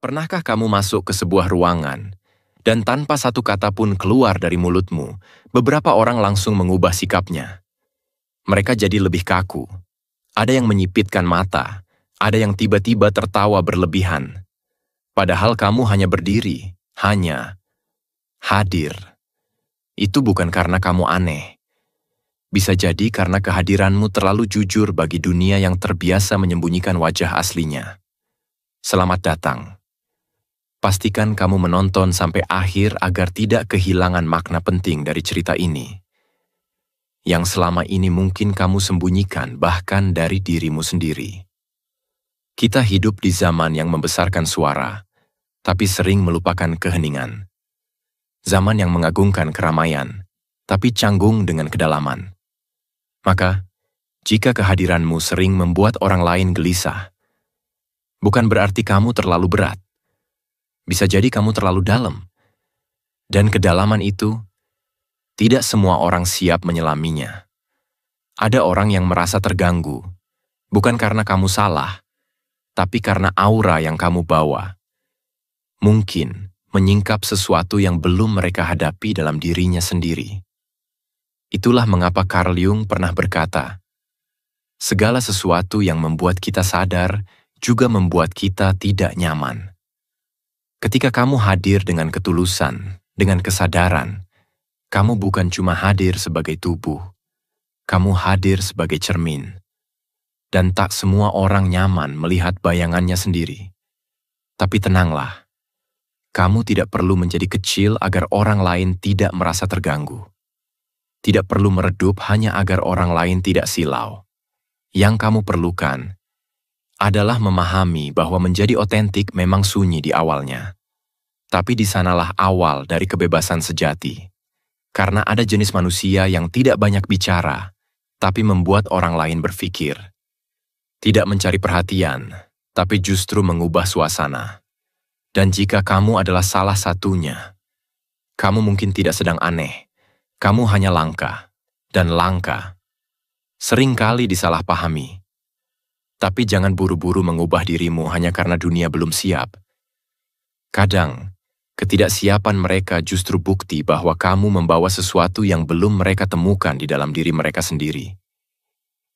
Pernahkah kamu masuk ke sebuah ruangan, dan tanpa satu kata pun keluar dari mulutmu, beberapa orang langsung mengubah sikapnya? Mereka jadi lebih kaku. Ada yang menyipitkan mata, ada yang tiba-tiba tertawa berlebihan. Padahal kamu hanya berdiri, hanya hadir. Itu bukan karena kamu aneh. Bisa jadi karena kehadiranmu terlalu jujur bagi dunia yang terbiasa menyembunyikan wajah aslinya. Selamat datang. Pastikan kamu menonton sampai akhir agar tidak kehilangan makna penting dari cerita ini, yang selama ini mungkin kamu sembunyikan bahkan dari dirimu sendiri. Kita hidup di zaman yang membesarkan suara, tapi sering melupakan keheningan. Zaman yang mengagungkan keramaian, tapi canggung dengan kedalaman. Maka, jika kehadiranmu sering membuat orang lain gelisah, bukan berarti kamu terlalu berat. Bisa jadi kamu terlalu dalam. Dan kedalaman itu, tidak semua orang siap menyelaminya. Ada orang yang merasa terganggu, bukan karena kamu salah, tapi karena aura yang kamu bawa. Mungkin menyingkap sesuatu yang belum mereka hadapi dalam dirinya sendiri. Itulah mengapa Carl Jung pernah berkata, segala sesuatu yang membuat kita sadar juga membuat kita tidak nyaman. Ketika kamu hadir dengan ketulusan, dengan kesadaran, kamu bukan cuma hadir sebagai tubuh, kamu hadir sebagai cermin. Dan tak semua orang nyaman melihat bayangannya sendiri. Tapi tenanglah, kamu tidak perlu menjadi kecil agar orang lain tidak merasa terganggu. Tidak perlu meredup hanya agar orang lain tidak silau. Yang kamu perlukan adalah memahami bahwa menjadi otentik memang sunyi di awalnya. Tapi di sanalah awal dari kebebasan sejati. Karena ada jenis manusia yang tidak banyak bicara, tapi membuat orang lain berpikir. Tidak mencari perhatian, tapi justru mengubah suasana. Dan jika kamu adalah salah satunya, kamu mungkin tidak sedang aneh. Kamu hanya langka, dan langka seringkali disalahpahami. Tapi jangan buru-buru mengubah dirimu hanya karena dunia belum siap. Kadang, ketidaksiapan mereka justru bukti bahwa kamu membawa sesuatu yang belum mereka temukan di dalam diri mereka sendiri.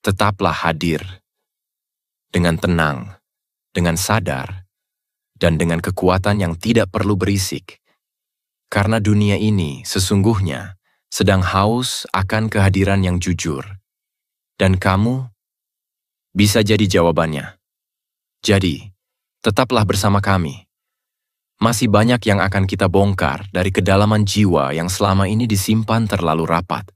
Tetaplah hadir. Dengan tenang, dengan sadar, dan dengan kekuatan yang tidak perlu berisik. Karena dunia ini sesungguhnya sedang haus akan kehadiran yang jujur. Dan kamu bisa jadi jawabannya. Jadi, tetaplah bersama kami. Masih banyak yang akan kita bongkar dari kedalaman jiwa yang selama ini disimpan terlalu rapat.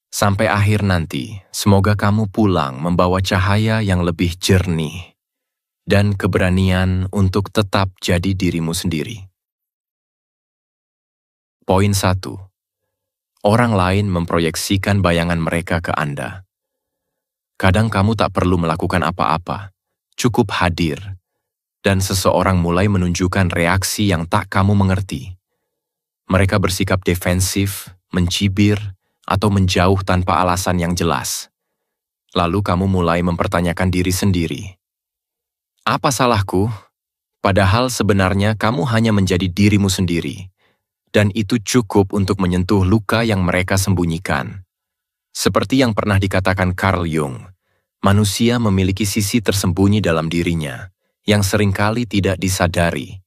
Sampai akhir nanti, semoga kamu pulang membawa cahaya yang lebih jernih dan keberanian untuk tetap jadi dirimu sendiri. Poin 1. Orang lain memproyeksikan bayangan mereka ke Anda. Kadang kamu tak perlu melakukan apa-apa, cukup hadir, dan seseorang mulai menunjukkan reaksi yang tak kamu mengerti. Mereka bersikap defensif, mencibir, atau menjauh tanpa alasan yang jelas. Lalu kamu mulai mempertanyakan diri sendiri. Apa salahku? Padahal sebenarnya kamu hanya menjadi dirimu sendiri, dan itu cukup untuk menyentuh luka yang mereka sembunyikan. Seperti yang pernah dikatakan Carl Jung, manusia memiliki sisi tersembunyi dalam dirinya, yang seringkali tidak disadari,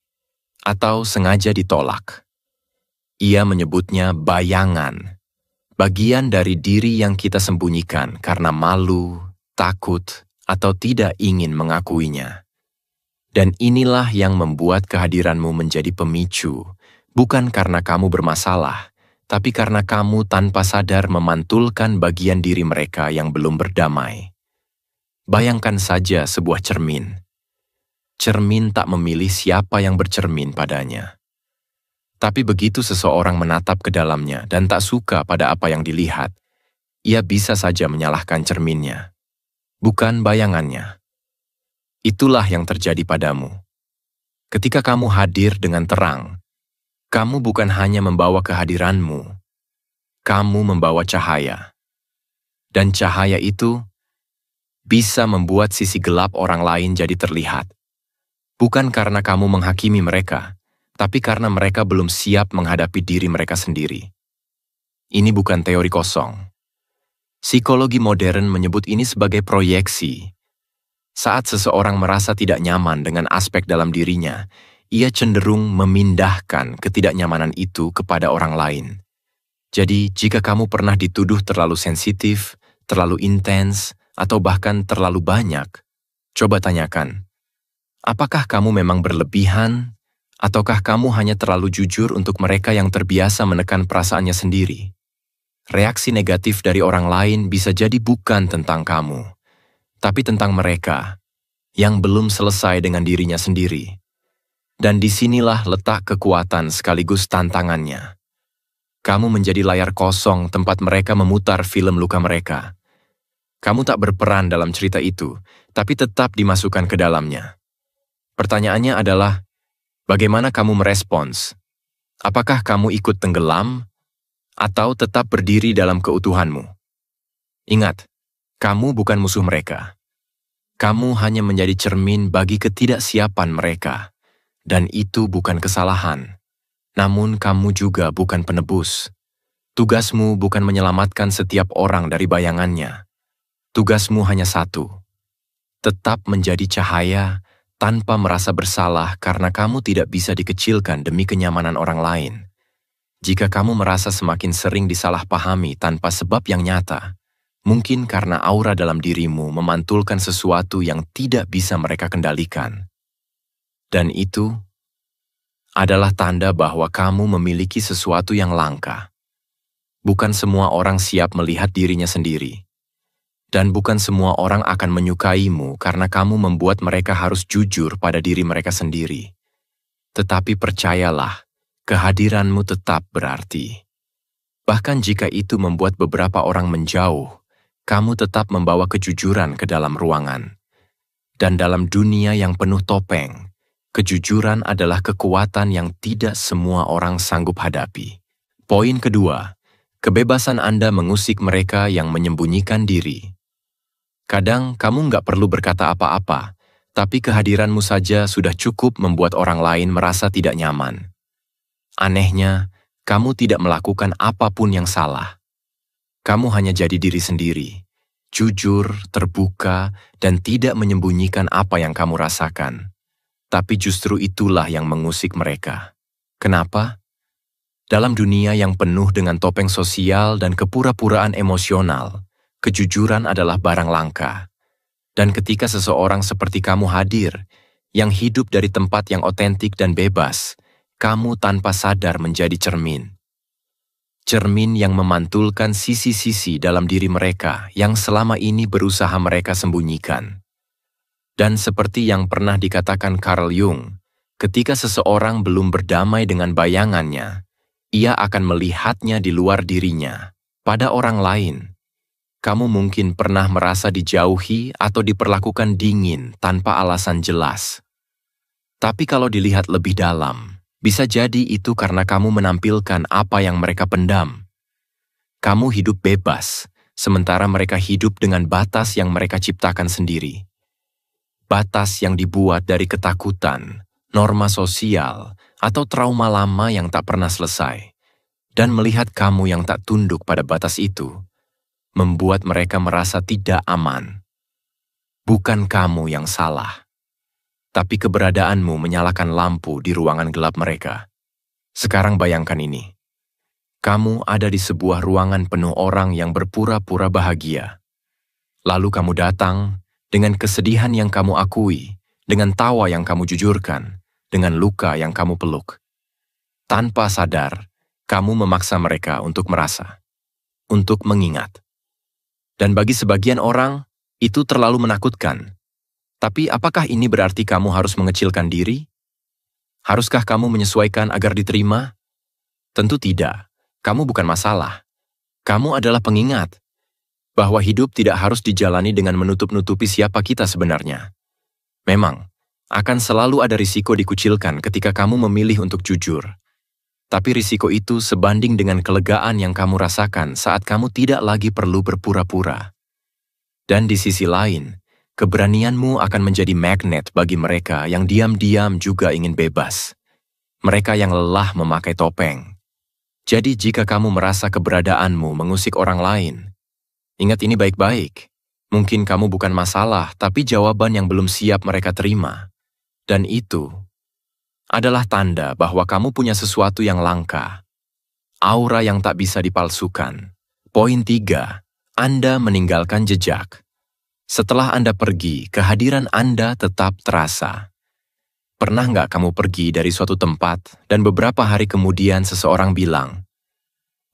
atau sengaja ditolak. Ia menyebutnya bayangan, bagian dari diri yang kita sembunyikan karena malu, takut, atau tidak ingin mengakuinya. Dan inilah yang membuat kehadiranmu menjadi pemicu, bukan karena kamu bermasalah, tapi karena kamu tanpa sadar memantulkan bagian diri mereka yang belum berdamai. Bayangkan saja sebuah cermin. Cermin tak memilih siapa yang bercermin padanya. Tapi begitu seseorang menatap ke dalamnya dan tak suka pada apa yang dilihat, ia bisa saja menyalahkan cerminnya, bukan bayangannya. Itulah yang terjadi padamu. Ketika kamu hadir dengan terang, kamu bukan hanya membawa kehadiranmu, kamu membawa cahaya. Dan cahaya itu bisa membuat sisi gelap orang lain jadi terlihat. Bukan karena kamu menghakimi mereka, tapi karena mereka belum siap menghadapi diri mereka sendiri. Ini bukan teori kosong. Psikologi modern menyebut ini sebagai proyeksi. Saat seseorang merasa tidak nyaman dengan aspek dalam dirinya, ia cenderung memindahkan ketidaknyamanan itu kepada orang lain. Jadi, jika kamu pernah dituduh terlalu sensitif, terlalu intens, atau bahkan terlalu banyak, coba tanyakan, apakah kamu memang berlebihan, ataukah kamu hanya terlalu jujur untuk mereka yang terbiasa menekan perasaannya sendiri? Reaksi negatif dari orang lain bisa jadi bukan tentang kamu, tapi tentang mereka yang belum selesai dengan dirinya sendiri. Dan disinilah letak kekuatan sekaligus tantangannya. Kamu menjadi layar kosong tempat mereka memutar film luka mereka. Kamu tak berperan dalam cerita itu, tapi tetap dimasukkan ke dalamnya. Pertanyaannya adalah, bagaimana kamu merespons? Apakah kamu ikut tenggelam, atau tetap berdiri dalam keutuhanmu? Ingat, kamu bukan musuh mereka. Kamu hanya menjadi cermin bagi ketidaksiapan mereka. Dan itu bukan kesalahan. Namun kamu juga bukan penebus. Tugasmu bukan menyelamatkan setiap orang dari bayangannya. Tugasmu hanya satu. Tetap menjadi cahaya tanpa merasa bersalah karena kamu tidak bisa dikecilkan demi kenyamanan orang lain. Jika kamu merasa semakin sering disalahpahami tanpa sebab yang nyata, mungkin karena aura dalam dirimu memantulkan sesuatu yang tidak bisa mereka kendalikan. Dan itu adalah tanda bahwa kamu memiliki sesuatu yang langka. Bukan semua orang siap melihat dirinya sendiri. Dan bukan semua orang akan menyukaimu karena kamu membuat mereka harus jujur pada diri mereka sendiri. Tetapi percayalah, kehadiranmu tetap berarti. Bahkan jika itu membuat beberapa orang menjauh, kamu tetap membawa kejujuran ke dalam ruangan. Dan dalam dunia yang penuh topeng, kejujuran adalah kekuatan yang tidak semua orang sanggup hadapi. Poin kedua, kebebasan Anda mengusik mereka yang menyembunyikan diri. Kadang kamu nggak perlu berkata apa-apa, tapi kehadiranmu saja sudah cukup membuat orang lain merasa tidak nyaman. Anehnya, kamu tidak melakukan apapun yang salah. Kamu hanya jadi diri sendiri, jujur, terbuka, dan tidak menyembunyikan apa yang kamu rasakan. Tapi justru itulah yang mengusik mereka. Kenapa? Dalam dunia yang penuh dengan topeng sosial dan kepura-puraan emosional, kejujuran adalah barang langka. Dan ketika seseorang seperti kamu hadir, yang hidup dari tempat yang otentik dan bebas, kamu tanpa sadar menjadi cermin. Cermin yang memantulkan sisi-sisi dalam diri mereka yang selama ini berusaha mereka sembunyikan. Dan seperti yang pernah dikatakan Carl Jung, ketika seseorang belum berdamai dengan bayangannya, ia akan melihatnya di luar dirinya, pada orang lain. Kamu mungkin pernah merasa dijauhi atau diperlakukan dingin tanpa alasan jelas. Tapi kalau dilihat lebih dalam, bisa jadi itu karena kamu menampilkan apa yang mereka pendam. Kamu hidup bebas, sementara mereka hidup dengan batas yang mereka ciptakan sendiri. Batas yang dibuat dari ketakutan, norma sosial, atau trauma lama yang tak pernah selesai. Dan melihat kamu yang tak tunduk pada batas itu, membuat mereka merasa tidak aman. Bukan kamu yang salah, tapi keberadaanmu menyalakan lampu di ruangan gelap mereka. Sekarang bayangkan ini. Kamu ada di sebuah ruangan penuh orang yang berpura-pura bahagia. Lalu kamu datang, dengan kesedihan yang kamu akui, dengan tawa yang kamu jujurkan, dengan luka yang kamu peluk. Tanpa sadar, kamu memaksa mereka untuk merasa, untuk mengingat. Dan bagi sebagian orang, itu terlalu menakutkan. Tapi apakah ini berarti kamu harus mengecilkan diri? Haruskah kamu menyesuaikan agar diterima? Tentu tidak. Kamu bukan masalah. Kamu adalah pengingat bahwa hidup tidak harus dijalani dengan menutup-nutupi siapa kita sebenarnya. Memang, akan selalu ada risiko dikucilkan ketika kamu memilih untuk jujur. Tapi risiko itu sebanding dengan kelegaan yang kamu rasakan saat kamu tidak lagi perlu berpura-pura. Dan di sisi lain, Keberanianmu akan menjadi magnet bagi mereka yang diam-diam juga ingin bebas. Mereka yang lelah memakai topeng. Jadi jika kamu merasa keberadaanmu mengusik orang lain, ingat ini baik-baik. Mungkin kamu bukan masalah, tapi jawaban yang belum siap mereka terima. Dan itu adalah tanda bahwa kamu punya sesuatu yang langka. Aura yang tak bisa dipalsukan. Poin 3. Anda meninggalkan jejak. Setelah Anda pergi, kehadiran Anda tetap terasa. Pernah nggak kamu pergi dari suatu tempat dan beberapa hari kemudian seseorang bilang,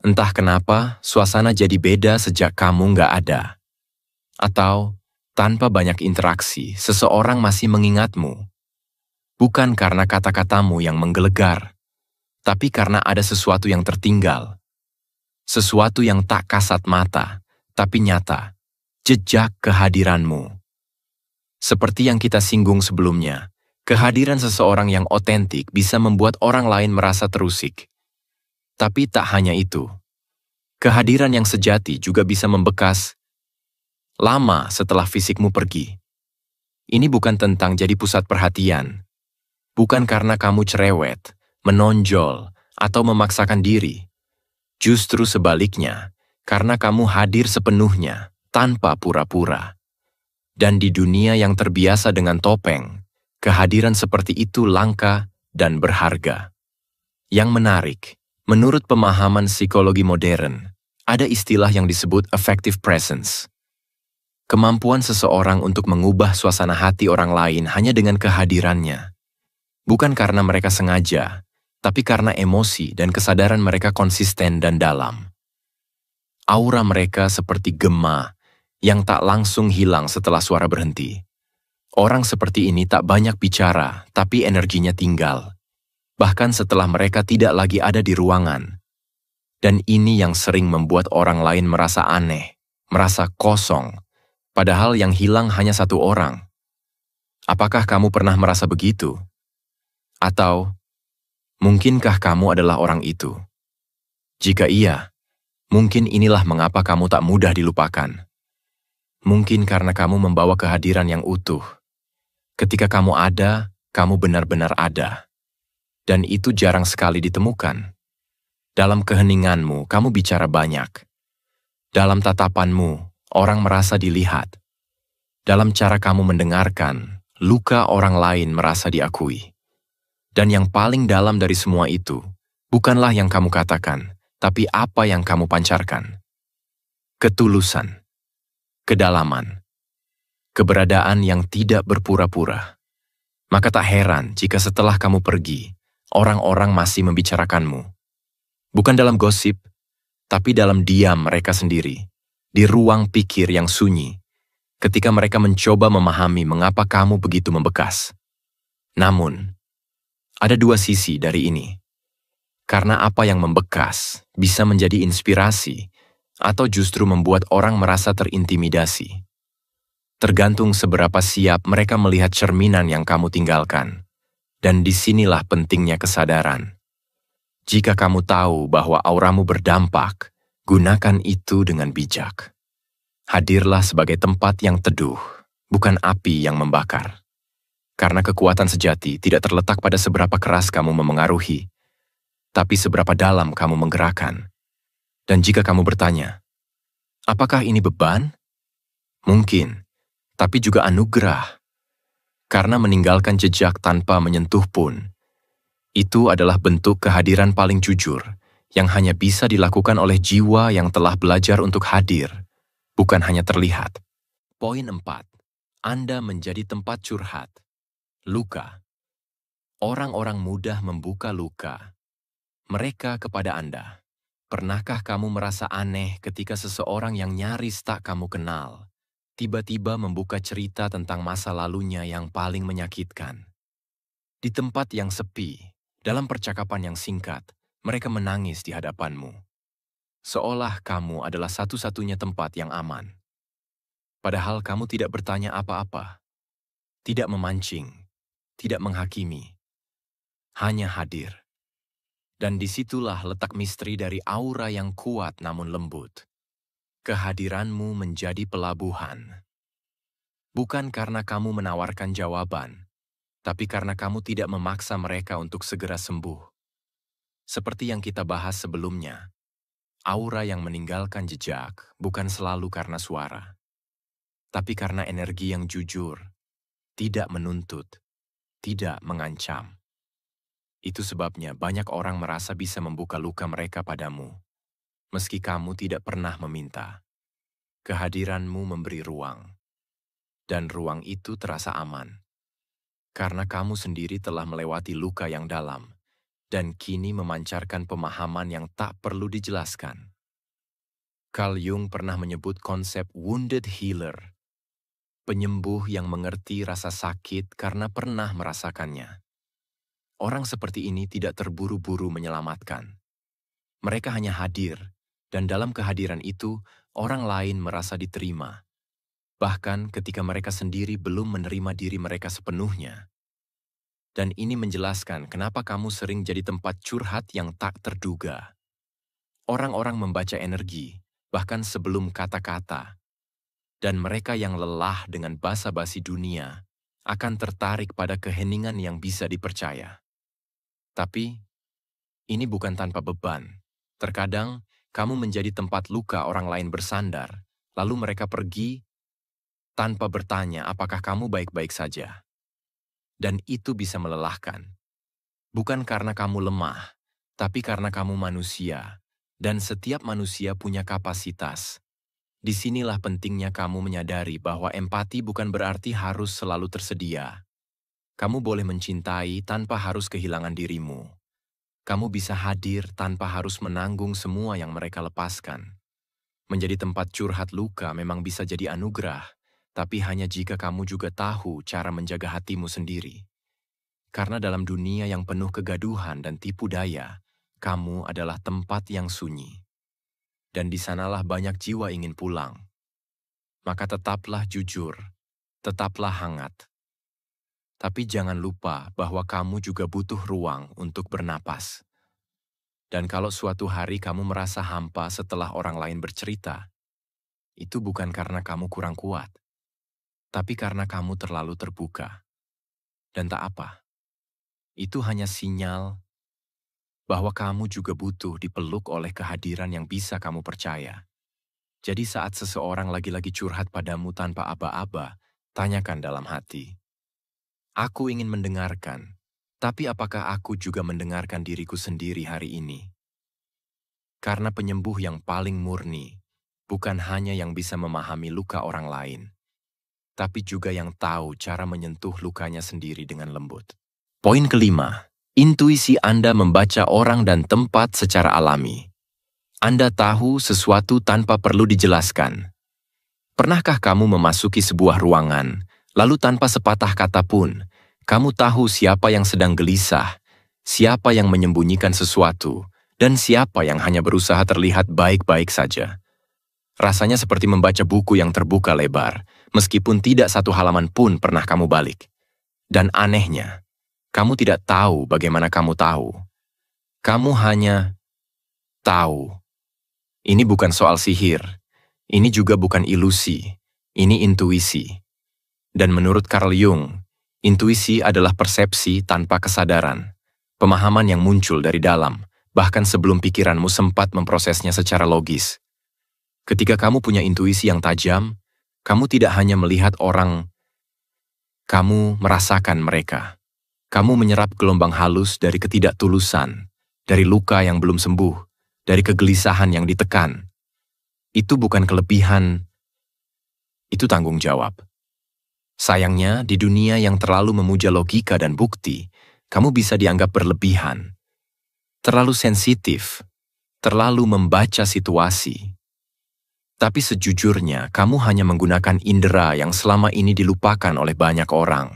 entah kenapa suasana jadi beda sejak kamu nggak ada. Atau, tanpa banyak interaksi, seseorang masih mengingatmu. Bukan karena kata-katamu yang menggelegar, tapi karena ada sesuatu yang tertinggal. Sesuatu yang tak kasat mata, tapi nyata. Jejak kehadiranmu. Seperti yang kita singgung sebelumnya, kehadiran seseorang yang otentik bisa membuat orang lain merasa terusik. Tapi tak hanya itu. Kehadiran yang sejati juga bisa membekas lama setelah fisikmu pergi. Ini bukan tentang jadi pusat perhatian. Bukan karena kamu cerewet, menonjol, atau memaksakan diri. Justru sebaliknya, karena kamu hadir sepenuhnya, tanpa pura-pura. Dan di dunia yang terbiasa dengan topeng, kehadiran seperti itu langka dan berharga. Yang menarik, menurut pemahaman psikologi modern, ada istilah yang disebut affective presence. Kemampuan seseorang untuk mengubah suasana hati orang lain hanya dengan kehadirannya. Bukan karena mereka sengaja, tapi karena emosi dan kesadaran mereka konsisten dan dalam. Aura mereka seperti gema yang tak langsung hilang setelah suara berhenti. Orang seperti ini tak banyak bicara, tapi energinya tinggal. Bahkan setelah mereka tidak lagi ada di ruangan. Dan ini yang sering membuat orang lain merasa aneh, merasa kosong, padahal yang hilang hanya satu orang. Apakah kamu pernah merasa begitu? Atau, mungkinkah kamu adalah orang itu? Jika iya, mungkin inilah mengapa kamu tak mudah dilupakan. Mungkin karena kamu membawa kehadiran yang utuh. Ketika kamu ada, kamu benar-benar ada. Dan itu jarang sekali ditemukan. Dalam keheninganmu, kamu bicara banyak. Dalam tatapanmu, orang merasa dilihat. Dalam cara kamu mendengarkan, luka orang lain merasa diakui. Dan yang paling dalam dari semua itu, bukanlah yang kamu katakan, tapi apa yang kamu pancarkan. Ketulusan. Kedalaman, keberadaan yang tidak berpura-pura. Maka tak heran jika setelah kamu pergi, orang-orang masih membicarakanmu. Bukan dalam gosip, tapi dalam diam mereka sendiri, di ruang pikir yang sunyi, ketika mereka mencoba memahami mengapa kamu begitu membekas. Namun, ada dua sisi dari ini. Karena apa yang membekas bisa menjadi inspirasi, atau justru membuat orang merasa terintimidasi. Tergantung seberapa siap mereka melihat cerminan yang kamu tinggalkan. Dan disinilah pentingnya kesadaran. Jika kamu tahu bahwa auramu berdampak, gunakan itu dengan bijak. Hadirlah sebagai tempat yang teduh, bukan api yang membakar. Karena kekuatan sejati tidak terletak pada seberapa keras kamu memengaruhi, tapi seberapa dalam kamu menggerakkan. Dan jika kamu bertanya, apakah ini beban? Mungkin, tapi juga anugerah. Karena meninggalkan jejak tanpa menyentuh pun, itu adalah bentuk kehadiran paling jujur yang hanya bisa dilakukan oleh jiwa yang telah belajar untuk hadir, bukan hanya terlihat. Poin 4. Anda menjadi tempat curhat. Luka. Orang-orang mudah membuka luka mereka kepada Anda. Pernahkah kamu merasa aneh ketika seseorang yang nyaris tak kamu kenal, tiba-tiba membuka cerita tentang masa lalunya yang paling menyakitkan? Di tempat yang sepi, dalam percakapan yang singkat, mereka menangis di hadapanmu. Seolah kamu adalah satu-satunya tempat yang aman. Padahal kamu tidak bertanya apa-apa, tidak memancing, tidak menghakimi, hanya hadir. Dan disitulah letak misteri dari aura yang kuat namun lembut. Kehadiranmu menjadi pelabuhan. Bukan karena kamu menawarkan jawaban, tapi karena kamu tidak memaksa mereka untuk segera sembuh. Seperti yang kita bahas sebelumnya, aura yang meninggalkan jejak bukan selalu karena suara, tapi karena energi yang jujur, tidak menuntut, tidak mengancam. Itu sebabnya banyak orang merasa bisa membuka luka mereka padamu, meski kamu tidak pernah meminta. Kehadiranmu memberi ruang, dan ruang itu terasa aman. Karena kamu sendiri telah melewati luka yang dalam, dan kini memancarkan pemahaman yang tak perlu dijelaskan. Carl Jung pernah menyebut konsep wounded healer, penyembuh yang mengerti rasa sakit karena pernah merasakannya. Orang seperti ini tidak terburu-buru menyelamatkan. Mereka hanya hadir, dan dalam kehadiran itu, orang lain merasa diterima. Bahkan ketika mereka sendiri belum menerima diri mereka sepenuhnya. Dan ini menjelaskan kenapa kamu sering jadi tempat curhat yang tak terduga. Orang-orang membaca energi, bahkan sebelum kata-kata. Dan mereka yang lelah dengan basa-basi dunia akan tertarik pada keheningan yang bisa dipercaya. Tapi, ini bukan tanpa beban. Terkadang, kamu menjadi tempat luka orang lain bersandar, lalu mereka pergi tanpa bertanya apakah kamu baik-baik saja. Dan itu bisa melelahkan. Bukan karena kamu lemah, tapi karena kamu manusia, dan setiap manusia punya kapasitas. Disinilah pentingnya kamu menyadari bahwa empati bukan berarti harus selalu tersedia. Kamu boleh mencintai tanpa harus kehilangan dirimu. Kamu bisa hadir tanpa harus menanggung semua yang mereka lepaskan. Menjadi tempat curhat luka memang bisa jadi anugerah, tapi hanya jika kamu juga tahu cara menjaga hatimu sendiri. Karena dalam dunia yang penuh kegaduhan dan tipu daya, kamu adalah tempat yang sunyi. Dan di sanalah banyak jiwa ingin pulang. Maka tetaplah jujur, tetaplah hangat. Tapi jangan lupa bahwa kamu juga butuh ruang untuk bernapas. Dan kalau suatu hari kamu merasa hampa setelah orang lain bercerita, itu bukan karena kamu kurang kuat, tapi karena kamu terlalu terbuka. Dan tak apa, itu hanya sinyal bahwa kamu juga butuh dipeluk oleh kehadiran yang bisa kamu percaya. Jadi saat seseorang lagi-lagi curhat padamu tanpa aba-aba, tanyakan dalam hati, aku ingin mendengarkan, tapi apakah aku juga mendengarkan diriku sendiri hari ini? Karena penyembuh yang paling murni, bukan hanya yang bisa memahami luka orang lain, tapi juga yang tahu cara menyentuh lukanya sendiri dengan lembut. Poin kelima, intuisi Anda membaca orang dan tempat secara alami. Anda tahu sesuatu tanpa perlu dijelaskan. Pernahkah kamu memasuki sebuah ruangan, lalu tanpa sepatah kata pun, kamu tahu siapa yang sedang gelisah, siapa yang menyembunyikan sesuatu, dan siapa yang hanya berusaha terlihat baik-baik saja? Rasanya seperti membaca buku yang terbuka lebar, meskipun tidak satu halaman pun pernah kamu balik. Dan anehnya, kamu tidak tahu bagaimana kamu tahu. Kamu hanya tahu. Ini bukan soal sihir, ini juga bukan ilusi, ini intuisi. Dan menurut Carl Jung, intuisi adalah persepsi tanpa kesadaran, pemahaman yang muncul dari dalam, bahkan sebelum pikiranmu sempat memprosesnya secara logis. Ketika kamu punya intuisi yang tajam, kamu tidak hanya melihat orang, kamu merasakan mereka. Kamu menyerap gelombang halus dari ketidaktulusan, dari luka yang belum sembuh, dari kegelisahan yang ditekan. Itu bukan kelebihan, itu tanggung jawab. Sayangnya, di dunia yang terlalu memuja logika dan bukti, kamu bisa dianggap berlebihan, terlalu sensitif, terlalu membaca situasi. Tapi sejujurnya, kamu hanya menggunakan indera yang selama ini dilupakan oleh banyak orang.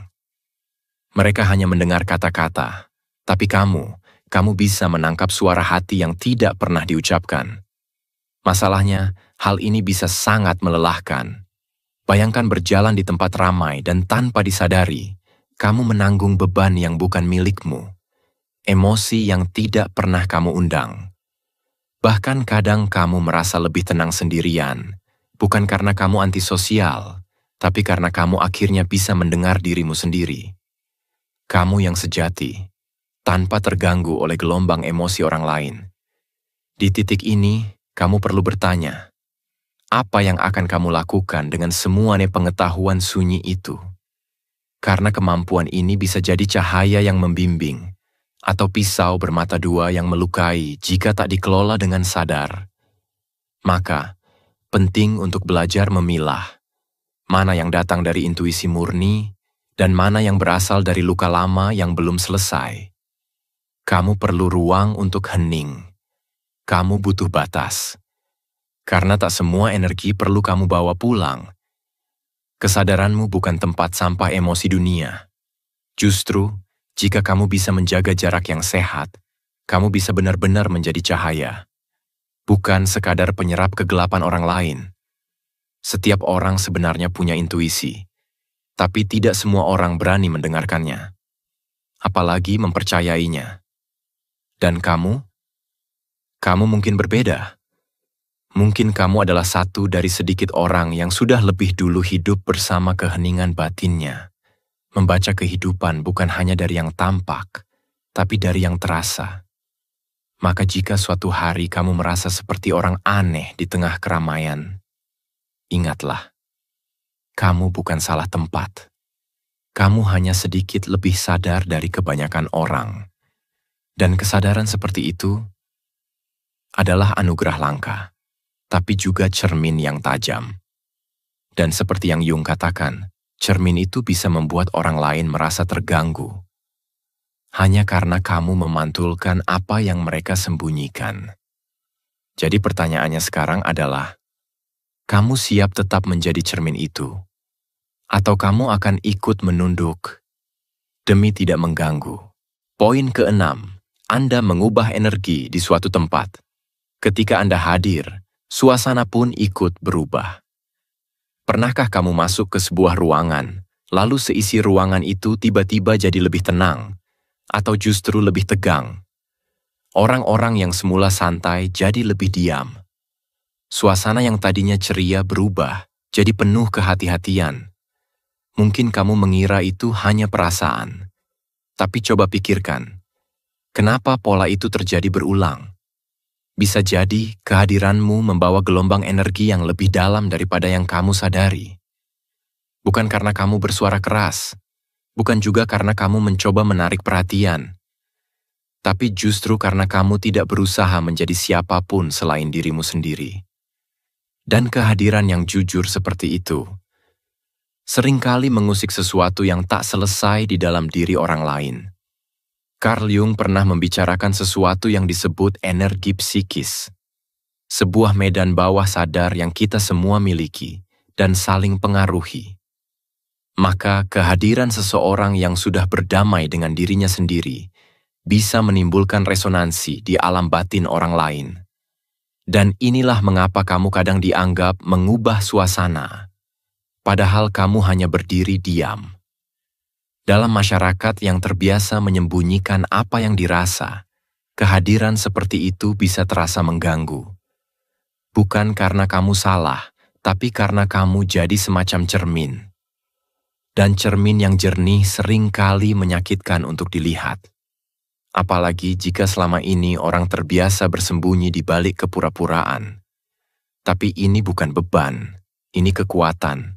Mereka hanya mendengar kata-kata, tapi kamu bisa menangkap suara hati yang tidak pernah diucapkan. Masalahnya, hal ini bisa sangat melelahkan. Bayangkan berjalan di tempat ramai dan tanpa disadari, kamu menanggung beban yang bukan milikmu. Emosi yang tidak pernah kamu undang. Bahkan kadang kamu merasa lebih tenang sendirian, bukan karena kamu antisosial, tapi karena kamu akhirnya bisa mendengar dirimu sendiri. Kamu yang sejati, tanpa terganggu oleh gelombang emosi orang lain. Di titik ini, kamu perlu bertanya, apa yang akan kamu lakukan dengan semua pengetahuan sunyi itu? Karena kemampuan ini bisa jadi cahaya yang membimbing, atau pisau bermata dua yang melukai jika tak dikelola dengan sadar. Maka, penting untuk belajar memilah, mana yang datang dari intuisi murni, dan mana yang berasal dari luka lama yang belum selesai. Kamu perlu ruang untuk hening. Kamu butuh batas. Karena tak semua energi perlu kamu bawa pulang. Kesadaranmu bukan tempat sampah emosi dunia. Justru, jika kamu bisa menjaga jarak yang sehat, kamu bisa benar-benar menjadi cahaya. Bukan sekadar penyerap kegelapan orang lain. Setiap orang sebenarnya punya intuisi, tapi tidak semua orang berani mendengarkannya, apalagi mempercayainya. Dan kamu mungkin berbeda. Mungkin kamu adalah satu dari sedikit orang yang sudah lebih dulu hidup bersama keheningan batinnya, membaca kehidupan bukan hanya dari yang tampak, tapi dari yang terasa. Maka jika suatu hari kamu merasa seperti orang aneh di tengah keramaian, ingatlah, kamu bukan salah tempat. Kamu hanya sedikit lebih sadar dari kebanyakan orang. Dan kesadaran seperti itu adalah anugerah langka, tapi juga cermin yang tajam. Dan seperti yang Jung katakan, cermin itu bisa membuat orang lain merasa terganggu. Hanya karena kamu memantulkan apa yang mereka sembunyikan. Jadi pertanyaannya sekarang adalah, kamu siap tetap menjadi cermin itu? Atau kamu akan ikut menunduk demi tidak mengganggu? Poin keenam, Anda mengubah energi di suatu tempat. Ketika Anda hadir, suasana pun ikut berubah. Pernahkah kamu masuk ke sebuah ruangan, lalu seisi ruangan itu tiba-tiba jadi lebih tenang, atau justru lebih tegang? Orang-orang yang semula santai jadi lebih diam. Suasana yang tadinya ceria berubah, jadi penuh kehati-hatian. Mungkin kamu mengira itu hanya perasaan. Tapi coba pikirkan, kenapa pola itu terjadi berulang? Bisa jadi kehadiranmu membawa gelombang energi yang lebih dalam daripada yang kamu sadari. Bukan karena kamu bersuara keras, bukan juga karena kamu mencoba menarik perhatian, tapi justru karena kamu tidak berusaha menjadi siapapun selain dirimu sendiri. Dan kehadiran yang jujur seperti itu seringkali mengusik sesuatu yang tak selesai di dalam diri orang lain. Carl Jung pernah membicarakan sesuatu yang disebut energi psikis, sebuah medan bawah sadar yang kita semua miliki dan saling pengaruhi. Maka kehadiran seseorang yang sudah berdamai dengan dirinya sendiri bisa menimbulkan resonansi di alam batin orang lain. Dan inilah mengapa kamu kadang dianggap mengubah suasana, padahal kamu hanya berdiri diam. Dalam masyarakat yang terbiasa menyembunyikan apa yang dirasa, kehadiran seperti itu bisa terasa mengganggu. Bukan karena kamu salah, tapi karena kamu jadi semacam cermin. Dan cermin yang jernih seringkali menyakitkan untuk dilihat. Apalagi jika selama ini orang terbiasa bersembunyi di balik kepura-puraan. Tapi ini bukan beban, ini kekuatan.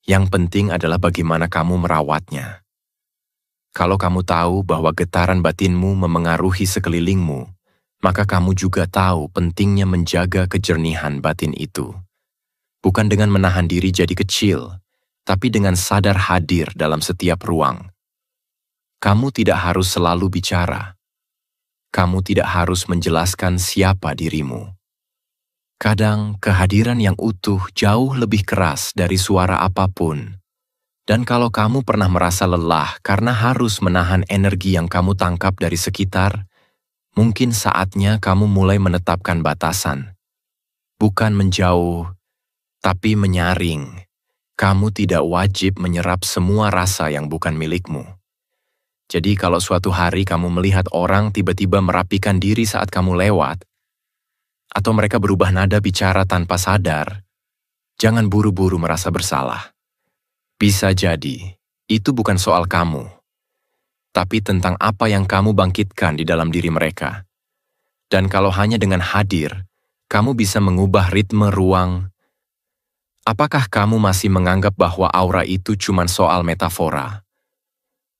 Yang penting adalah bagaimana kamu merawatnya. Kalau kamu tahu bahwa getaran batinmu memengaruhi sekelilingmu, maka kamu juga tahu pentingnya menjaga kejernihan batin itu. Bukan dengan menahan diri jadi kecil, tapi dengan sadar hadir dalam setiap ruang. Kamu tidak harus selalu bicara. Kamu tidak harus menjelaskan siapa dirimu. Kadang kehadiran yang utuh jauh lebih keras dari suara apapun. Dan kalau kamu pernah merasa lelah karena harus menahan energi yang kamu tangkap dari sekitar, mungkin saatnya kamu mulai menetapkan batasan. Bukan menjauh, tapi menyaring. Kamu tidak wajib menyerap semua rasa yang bukan milikmu. Jadi kalau suatu hari kamu melihat orang tiba-tiba merapikan diri saat kamu lewat, atau mereka berubah nada bicara tanpa sadar, jangan buru-buru merasa bersalah. Bisa jadi, itu bukan soal kamu, tapi tentang apa yang kamu bangkitkan di dalam diri mereka. Dan kalau hanya dengan hadir, kamu bisa mengubah ritme ruang. Apakah kamu masih menganggap bahwa aura itu cuma soal metafora?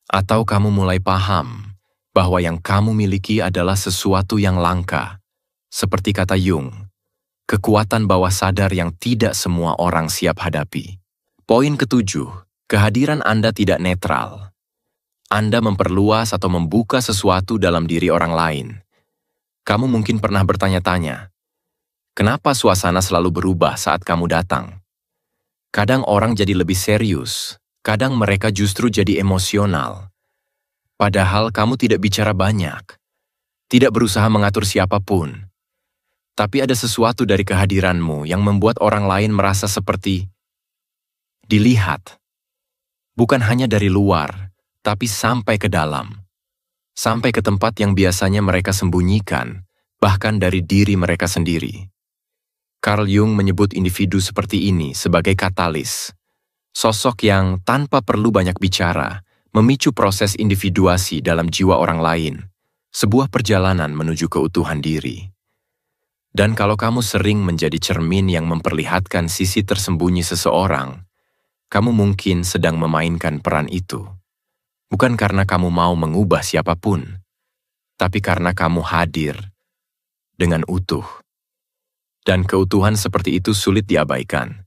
Atau kamu mulai paham bahwa yang kamu miliki adalah sesuatu yang langka, seperti kata Jung, kekuatan bawah sadar yang tidak semua orang siap hadapi. Poin ketujuh, kehadiran Anda tidak netral. Anda memperluas atau membuka sesuatu dalam diri orang lain. Kamu mungkin pernah bertanya-tanya, kenapa suasana selalu berubah saat kamu datang? Kadang orang jadi lebih serius, kadang mereka justru jadi emosional. Padahal kamu tidak bicara banyak, tidak berusaha mengatur siapapun. Tapi ada sesuatu dari kehadiranmu yang membuat orang lain merasa seperti dilihat. Bukan hanya dari luar, tapi sampai ke dalam. Sampai ke tempat yang biasanya mereka sembunyikan, bahkan dari diri mereka sendiri. Carl Jung menyebut individu seperti ini sebagai katalis. Sosok yang tanpa perlu banyak bicara, memicu proses individuasi dalam jiwa orang lain, sebuah perjalanan menuju keutuhan diri. Dan kalau kamu sering menjadi cermin yang memperlihatkan sisi tersembunyi seseorang, kamu mungkin sedang memainkan peran itu. Bukan karena kamu mau mengubah siapapun, tapi karena kamu hadir dengan utuh. Dan keutuhan seperti itu sulit diabaikan.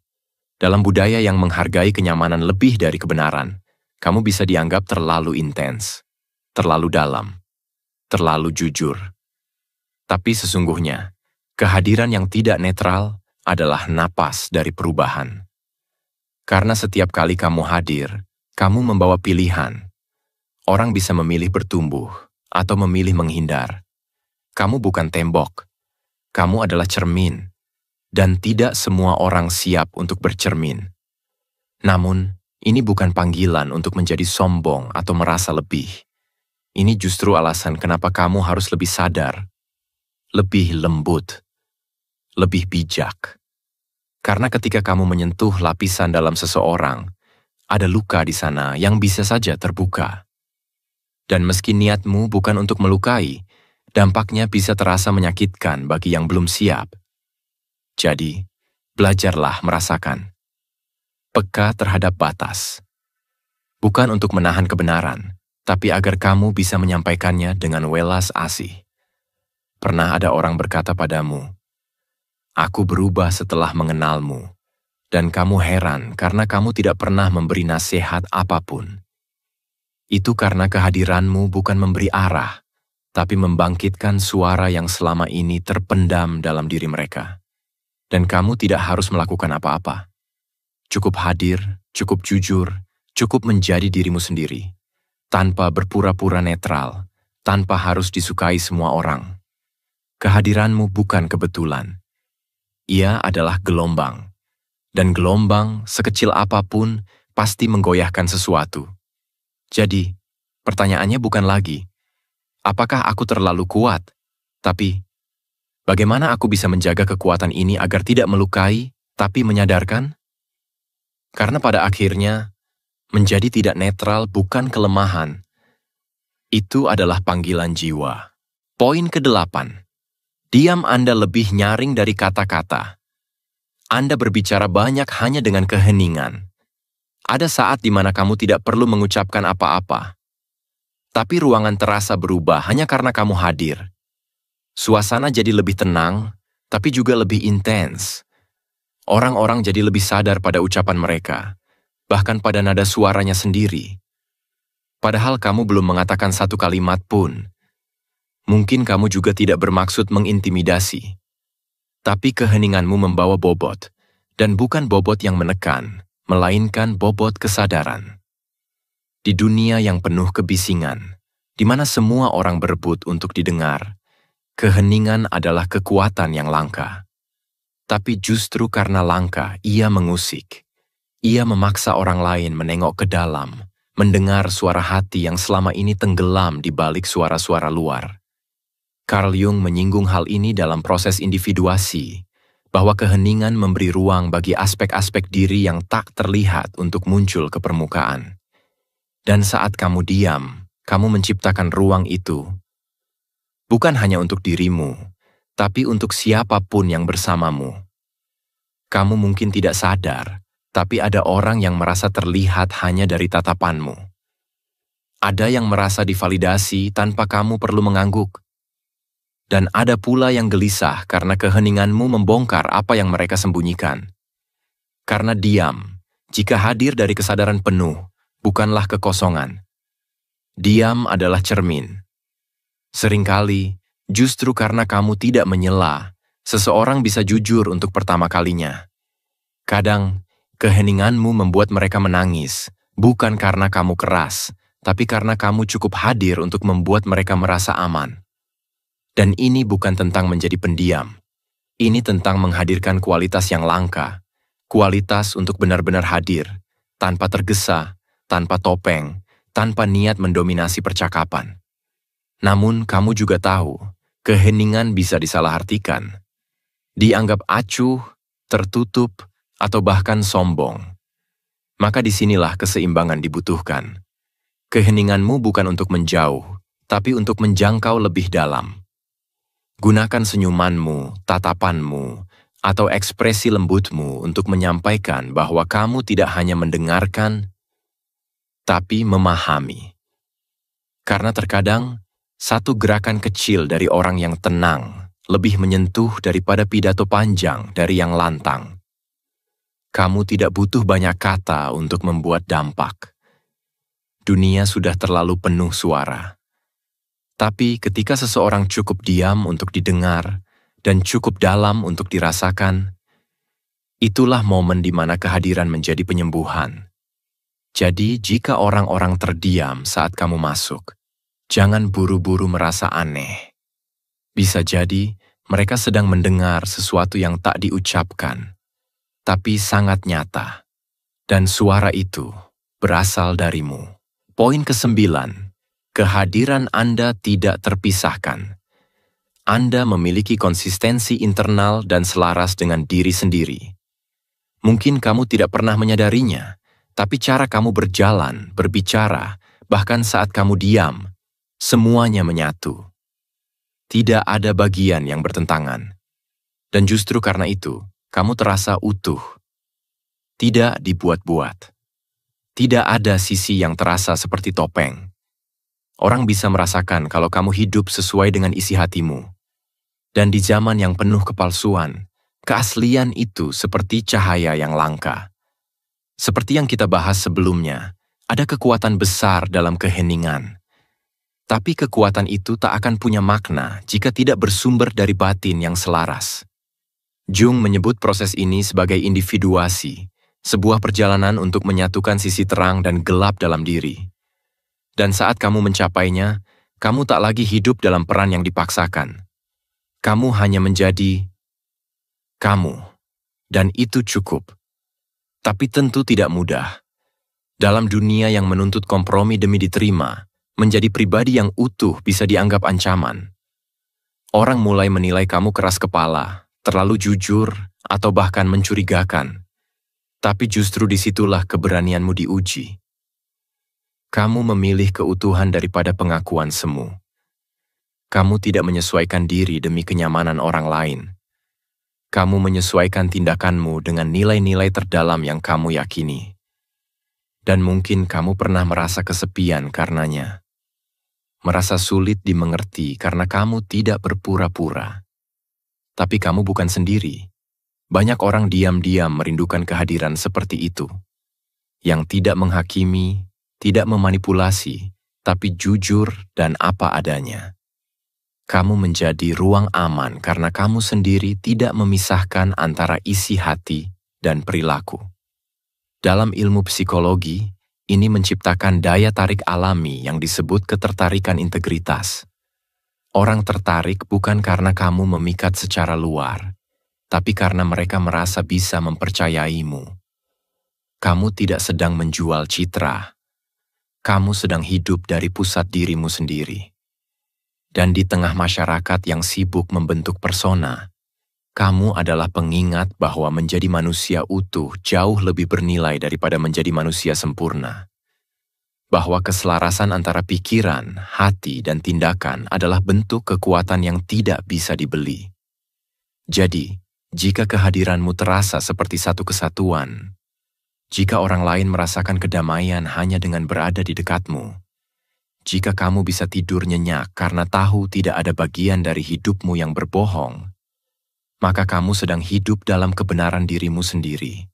Dalam budaya yang menghargai kenyamanan lebih dari kebenaran, kamu bisa dianggap terlalu intens, terlalu dalam, terlalu jujur. Tapi sesungguhnya, kehadiran yang tidak netral adalah napas dari perubahan. Karena setiap kali kamu hadir, kamu membawa pilihan. Orang bisa memilih bertumbuh atau memilih menghindar. Kamu bukan tembok, kamu adalah cermin, dan tidak semua orang siap untuk bercermin. Namun, ini bukan panggilan untuk menjadi sombong atau merasa lebih. Ini justru alasan kenapa kamu harus lebih sadar, lebih lembut, lebih bijak. Karena ketika kamu menyentuh lapisan dalam seseorang, ada luka di sana yang bisa saja terbuka. Dan meski niatmu bukan untuk melukai, dampaknya bisa terasa menyakitkan bagi yang belum siap. Jadi, belajarlah merasakan. Peka terhadap batas. Bukan untuk menahan kebenaran, tapi agar kamu bisa menyampaikannya dengan welas asih. Pernah ada orang berkata padamu, "Aku berubah setelah mengenalmu," dan kamu heran karena kamu tidak pernah memberi nasihat apapun. Itu karena kehadiranmu bukan memberi arah, tapi membangkitkan suara yang selama ini terpendam dalam diri mereka. Dan kamu tidak harus melakukan apa-apa. Cukup hadir, cukup jujur, cukup menjadi dirimu sendiri, tanpa berpura-pura netral, tanpa harus disukai semua orang. Kehadiranmu bukan kebetulan. Ia adalah gelombang, dan gelombang sekecil apapun pasti menggoyahkan sesuatu. Jadi, pertanyaannya bukan lagi, apakah aku terlalu kuat? Tapi, bagaimana aku bisa menjaga kekuatan ini agar tidak melukai, tapi menyadarkan? Karena pada akhirnya, menjadi tidak netral bukan kelemahan. Itu adalah panggilan jiwa. Poin ke-8. Diam Anda lebih nyaring dari kata-kata. Anda berbicara banyak hanya dengan keheningan. Ada saat di mana kamu tidak perlu mengucapkan apa-apa. Tapi ruangan terasa berubah hanya karena kamu hadir. Suasana jadi lebih tenang, tapi juga lebih intens. Orang-orang jadi lebih sadar pada ucapan mereka, bahkan pada nada suaranya sendiri. Padahal kamu belum mengatakan satu kalimat pun. Mungkin kamu juga tidak bermaksud mengintimidasi. Tapi keheninganmu membawa bobot, dan bukan bobot yang menekan, melainkan bobot kesadaran. Di dunia yang penuh kebisingan, di mana semua orang berebut untuk didengar, keheningan adalah kekuatan yang langka. Tapi justru karena langka, ia mengusik. Ia memaksa orang lain menengok ke dalam, mendengar suara hati yang selama ini tenggelam di balik suara-suara luar. Carl Jung menyinggung hal ini dalam proses individuasi, bahwa keheningan memberi ruang bagi aspek-aspek diri yang tak terlihat untuk muncul ke permukaan. Dan saat kamu diam, kamu menciptakan ruang itu, bukan hanya untuk dirimu, tapi untuk siapapun yang bersamamu. Kamu mungkin tidak sadar, tapi ada orang yang merasa terlihat hanya dari tatapanmu. Ada yang merasa divalidasi tanpa kamu perlu mengangguk. Dan ada pula yang gelisah karena keheninganmu membongkar apa yang mereka sembunyikan. Karena diam, jika hadir dari kesadaran penuh, bukanlah kekosongan. Diam adalah cermin. Seringkali, justru karena kamu tidak menyela, seseorang bisa jujur untuk pertama kalinya. Kadang, keheninganmu membuat mereka menangis, bukan karena kamu keras, tapi karena kamu cukup hadir untuk membuat mereka merasa aman. Dan ini bukan tentang menjadi pendiam. Ini tentang menghadirkan kualitas yang langka, kualitas untuk benar-benar hadir, tanpa tergesa, tanpa topeng, tanpa niat mendominasi percakapan. Namun kamu juga tahu, keheningan bisa disalahartikan. Dianggap acuh, tertutup, atau bahkan sombong. Maka disinilah keseimbangan dibutuhkan. Keheninganmu bukan untuk menjauh, tapi untuk menjangkau lebih dalam. Gunakan senyumanmu, tatapanmu, atau ekspresi lembutmu untuk menyampaikan bahwa kamu tidak hanya mendengarkan, tapi memahami. Karena terkadang, satu gerakan kecil dari orang yang tenang lebih menyentuh daripada pidato panjang dari yang lantang. Kamu tidak butuh banyak kata untuk membuat dampak. Dunia sudah terlalu penuh suara. Tapi ketika seseorang cukup diam untuk didengar dan cukup dalam untuk dirasakan, itulah momen di mana kehadiran menjadi penyembuhan. Jadi, jika orang-orang terdiam saat kamu masuk, jangan buru-buru merasa aneh. Bisa jadi mereka sedang mendengar sesuatu yang tak diucapkan, tapi sangat nyata. Dan suara itu berasal darimu. Poin ke-9. Kehadiran Anda tidak terpisahkan. Anda memiliki konsistensi internal dan selaras dengan diri sendiri. Mungkin kamu tidak pernah menyadarinya, tapi cara kamu berjalan, berbicara, bahkan saat kamu diam, semuanya menyatu. Tidak ada bagian yang bertentangan. Dan justru karena itu, kamu terasa utuh. Tidak dibuat-buat. Tidak ada sisi yang terasa seperti topeng. Orang bisa merasakan kalau kamu hidup sesuai dengan isi hatimu. Dan di zaman yang penuh kepalsuan, keaslian itu seperti cahaya yang langka. Seperti yang kita bahas sebelumnya, ada kekuatan besar dalam keheningan. Tapi kekuatan itu tak akan punya makna jika tidak bersumber dari batin yang selaras. Jung menyebut proses ini sebagai individuasi, sebuah perjalanan untuk menyatukan sisi terang dan gelap dalam diri. Dan saat kamu mencapainya, kamu tak lagi hidup dalam peran yang dipaksakan. Kamu hanya menjadi kamu, dan itu cukup. Tapi tentu tidak mudah. Dalam dunia yang menuntut kompromi demi diterima, menjadi pribadi yang utuh bisa dianggap ancaman. Orang mulai menilai kamu keras kepala, terlalu jujur, atau bahkan mencurigakan. Tapi justru disitulah keberanianmu diuji. Kamu memilih keutuhan daripada pengakuan semu. Kamu tidak menyesuaikan diri demi kenyamanan orang lain. Kamu menyesuaikan tindakanmu dengan nilai-nilai terdalam yang kamu yakini. Dan mungkin kamu pernah merasa kesepian karenanya. Merasa sulit dimengerti karena kamu tidak berpura-pura. Tapi kamu bukan sendiri. Banyak orang diam-diam merindukan kehadiran seperti itu. Yang tidak menghakimi, tidak memanipulasi, tapi jujur dan apa adanya. Kamu menjadi ruang aman karena kamu sendiri tidak memisahkan antara isi hati dan perilaku. Dalam ilmu psikologi, ini menciptakan daya tarik alami yang disebut ketertarikan integritas. Orang tertarik bukan karena kamu memikat secara luar, tapi karena mereka merasa bisa mempercayaimu. Kamu tidak sedang menjual citra. Kamu sedang hidup dari pusat dirimu sendiri. Dan di tengah masyarakat yang sibuk membentuk persona, Kamu adalah pengingat bahwa menjadi manusia utuh jauh lebih bernilai daripada menjadi manusia sempurna. Bahwa keselarasan antara pikiran, hati, dan tindakan adalah bentuk kekuatan yang tidak bisa dibeli. Jadi, jika kehadiranmu terasa seperti satu kesatuan, jika orang lain merasakan kedamaian hanya dengan berada di dekatmu, jika kamu bisa tidur nyenyak karena tahu tidak ada bagian dari hidupmu yang berbohong, maka kamu sedang hidup dalam kebenaran dirimu sendiri.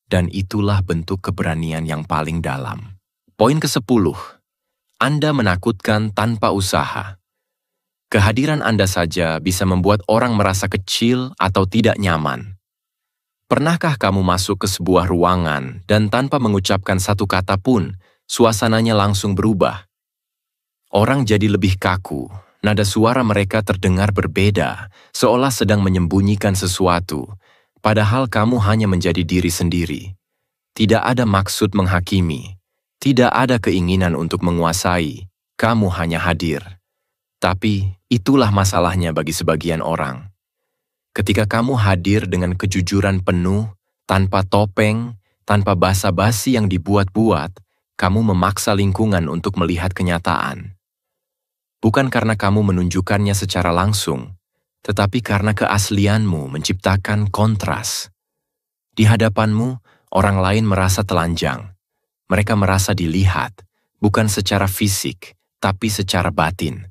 Dan itulah bentuk keberanian yang paling dalam. Poin ke-10. Anda menakutkan tanpa usaha. Kehadiran Anda saja bisa membuat orang merasa kecil atau tidak nyaman. Pernahkah kamu masuk ke sebuah ruangan dan tanpa mengucapkan satu kata pun, suasananya langsung berubah? Orang jadi lebih kaku, nada suara mereka terdengar berbeda, seolah sedang menyembunyikan sesuatu, padahal kamu hanya menjadi diri sendiri. Tidak ada maksud menghakimi, tidak ada keinginan untuk menguasai, kamu hanya hadir. Tapi itulah masalahnya bagi sebagian orang. Ketika kamu hadir dengan kejujuran penuh, tanpa topeng, tanpa basa-basi yang dibuat-buat, kamu memaksa lingkungan untuk melihat kenyataan. Bukan karena kamu menunjukkannya secara langsung, tetapi karena keaslianmu menciptakan kontras. Di hadapanmu, orang lain merasa telanjang. Mereka merasa dilihat, bukan secara fisik, tapi secara batin.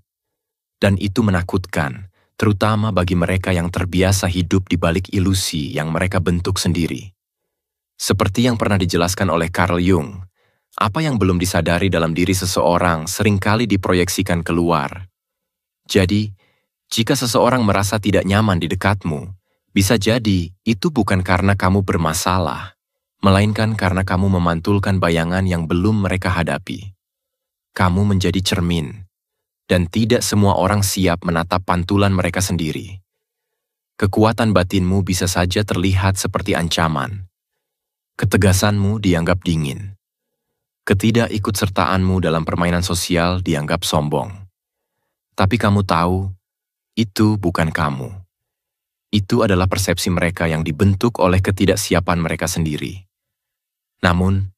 Dan itu menakutkan, terutama bagi mereka yang terbiasa hidup di balik ilusi yang mereka bentuk sendiri. Seperti yang pernah dijelaskan oleh Carl Jung, apa yang belum disadari dalam diri seseorang seringkali diproyeksikan keluar. Jadi, jika seseorang merasa tidak nyaman di dekatmu, bisa jadi itu bukan karena kamu bermasalah, melainkan karena kamu memantulkan bayangan yang belum mereka hadapi. Kamu menjadi cermin, dan tidak semua orang siap menatap pantulan mereka sendiri. Kekuatan batinmu bisa saja terlihat seperti ancaman. Ketegasanmu dianggap dingin. Ketidakikutsertaanmu dalam permainan sosial dianggap sombong. Tapi kamu tahu, itu bukan kamu. Itu adalah persepsi mereka yang dibentuk oleh ketidaksiapan mereka sendiri. Namun,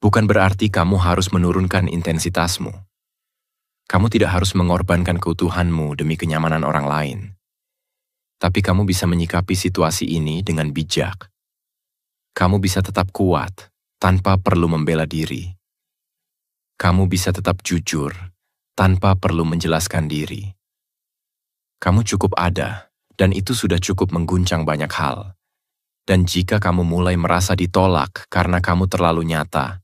bukan berarti kamu harus menurunkan intensitasmu. Kamu tidak harus mengorbankan keutuhanmu demi kenyamanan orang lain. Tapi kamu bisa menyikapi situasi ini dengan bijak. Kamu bisa tetap kuat tanpa perlu membela diri. Kamu bisa tetap jujur, tanpa perlu menjelaskan diri. Kamu cukup ada, dan itu sudah cukup mengguncang banyak hal. Dan jika kamu mulai merasa ditolak karena kamu terlalu nyata,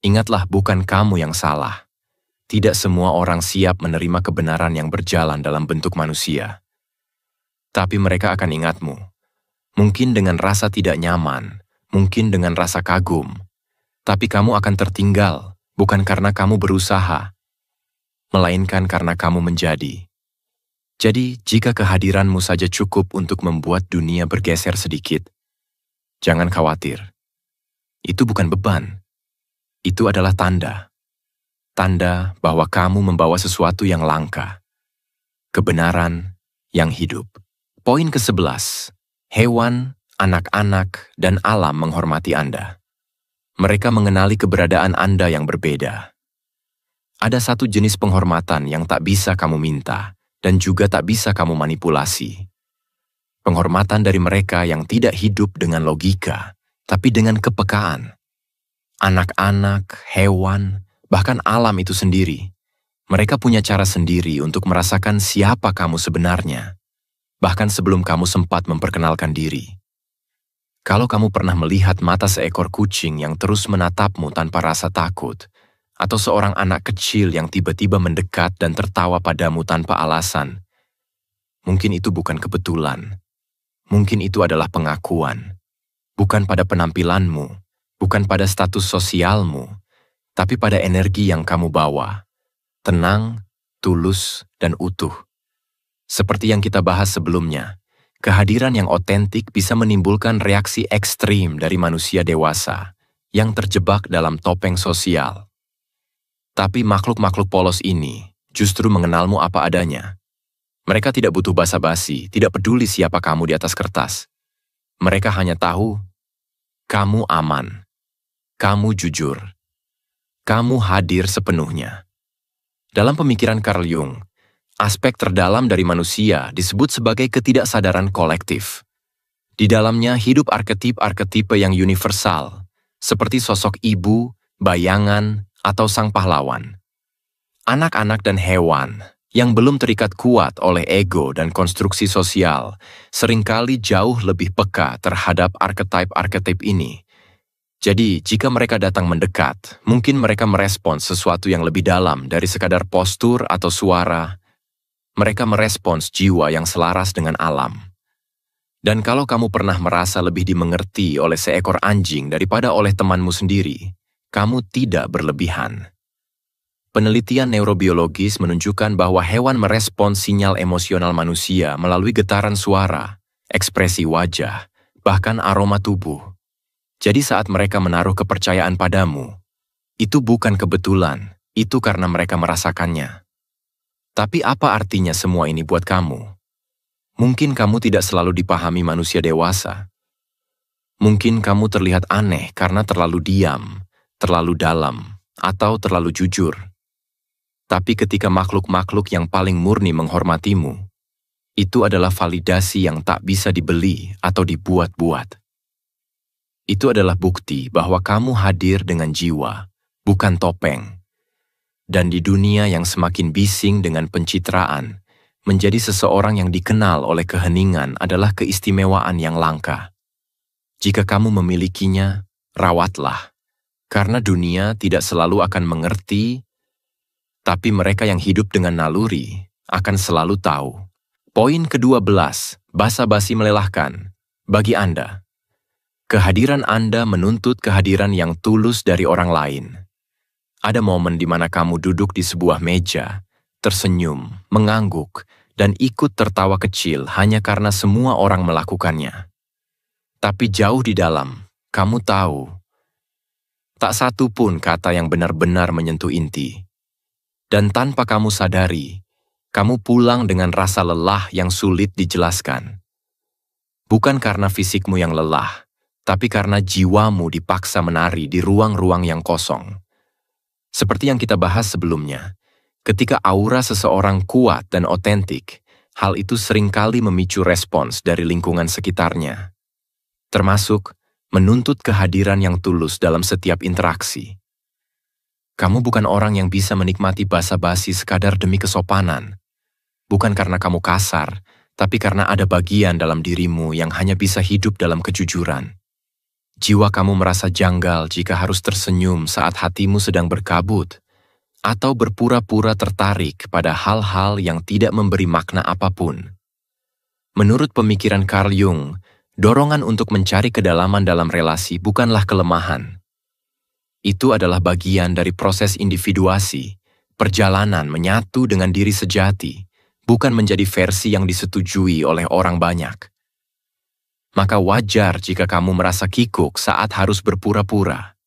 ingatlah bukan kamu yang salah. Tidak semua orang siap menerima kebenaran yang berjalan dalam bentuk manusia. Tapi mereka akan ingatmu, mungkin dengan rasa tidak nyaman, mungkin dengan rasa kagum, tapi kamu akan tertinggal. Bukan karena kamu berusaha, melainkan karena kamu menjadi. Jadi, jika kehadiranmu saja cukup untuk membuat dunia bergeser sedikit, jangan khawatir. Itu bukan beban. Itu adalah tanda. Tanda bahwa kamu membawa sesuatu yang langka. Kebenaran yang hidup. Poin ke-11. Hewan, anak-anak, dan alam menghormati Anda. Mereka mengenali keberadaan Anda yang berbeda. Ada satu jenis penghormatan yang tak bisa kamu minta dan juga tak bisa kamu manipulasi. Penghormatan dari mereka yang tidak hidup dengan logika, tapi dengan kepekaan. Anak-anak, hewan, bahkan alam itu sendiri. Mereka punya cara sendiri untuk merasakan siapa kamu sebenarnya, bahkan sebelum kamu sempat memperkenalkan diri. Kalau kamu pernah melihat mata seekor kucing yang terus menatapmu tanpa rasa takut, atau seorang anak kecil yang tiba-tiba mendekat dan tertawa padamu tanpa alasan, mungkin itu bukan kebetulan. Mungkin itu adalah pengakuan. Bukan pada penampilanmu, bukan pada status sosialmu, tapi pada energi yang kamu bawa. Tenang, tulus, dan utuh. Seperti yang kita bahas sebelumnya, kehadiran yang otentik bisa menimbulkan reaksi ekstrim dari manusia dewasa yang terjebak dalam topeng sosial. Tapi makhluk-makhluk polos ini justru mengenalmu apa adanya. Mereka tidak butuh basa-basi, tidak peduli siapa kamu di atas kertas. Mereka hanya tahu, kamu aman, kamu jujur, kamu hadir sepenuhnya. Dalam pemikiran Carl Jung, aspek terdalam dari manusia disebut sebagai ketidaksadaran kolektif. Di dalamnya hidup arketip-arketipe yang universal, seperti sosok ibu, bayangan, atau sang pahlawan. Anak-anak dan hewan yang belum terikat kuat oleh ego dan konstruksi sosial seringkali jauh lebih peka terhadap arketip-arketip ini. Jadi, jika mereka datang mendekat, mungkin mereka merespons sesuatu yang lebih dalam dari sekadar postur atau suara. Mereka merespons jiwa yang selaras dengan alam. Dan kalau kamu pernah merasa lebih dimengerti oleh seekor anjing daripada oleh temanmu sendiri, kamu tidak berlebihan. Penelitian neurobiologis menunjukkan bahwa hewan merespons sinyal emosional manusia melalui getaran suara, ekspresi wajah, bahkan aroma tubuh. Jadi saat mereka menaruh kepercayaan padamu, itu bukan kebetulan, itu karena mereka merasakannya. Tapi apa artinya semua ini buat kamu? Mungkin kamu tidak selalu dipahami manusia dewasa. Mungkin kamu terlihat aneh karena terlalu diam, terlalu dalam, atau terlalu jujur. Tapi ketika makhluk-makhluk yang paling murni menghormatimu, itu adalah validasi yang tak bisa dibeli atau dibuat-buat. Itu adalah bukti bahwa kamu hadir dengan jiwa, bukan topeng. Dan di dunia yang semakin bising dengan pencitraan, menjadi seseorang yang dikenal oleh keheningan adalah keistimewaan yang langka. Jika kamu memilikinya, rawatlah, karena dunia tidak selalu akan mengerti, tapi mereka yang hidup dengan naluri akan selalu tahu. Poin ke-12, basa-basi melelahkan. Bagi Anda, kehadiran Anda menuntut kehadiran yang tulus dari orang lain. Ada momen di mana kamu duduk di sebuah meja, tersenyum, mengangguk, dan ikut tertawa kecil hanya karena semua orang melakukannya. Tapi jauh di dalam, kamu tahu, tak satu pun kata yang benar-benar menyentuh inti. Dan tanpa kamu sadari, kamu pulang dengan rasa lelah yang sulit dijelaskan. Bukan karena fisikmu yang lelah, tapi karena jiwamu dipaksa menari di ruang-ruang yang kosong. Seperti yang kita bahas sebelumnya, ketika aura seseorang kuat dan otentik, hal itu seringkali memicu respons dari lingkungan sekitarnya. Termasuk menuntut kehadiran yang tulus dalam setiap interaksi. Kamu bukan orang yang bisa menikmati basa-basi sekadar demi kesopanan. Bukan karena kamu kasar, tapi karena ada bagian dalam dirimu yang hanya bisa hidup dalam kejujuran. Jiwa kamu merasa janggal jika harus tersenyum saat hatimu sedang berkabut, atau berpura-pura tertarik pada hal-hal yang tidak memberi makna apapun. Menurut pemikiran Carl Jung, dorongan untuk mencari kedalaman dalam relasi bukanlah kelemahan. Itu adalah bagian dari proses individuasi, perjalanan menyatu dengan diri sejati, bukan menjadi versi yang disetujui oleh orang banyak. Maka wajar jika kamu merasa kikuk saat harus berpura-pura.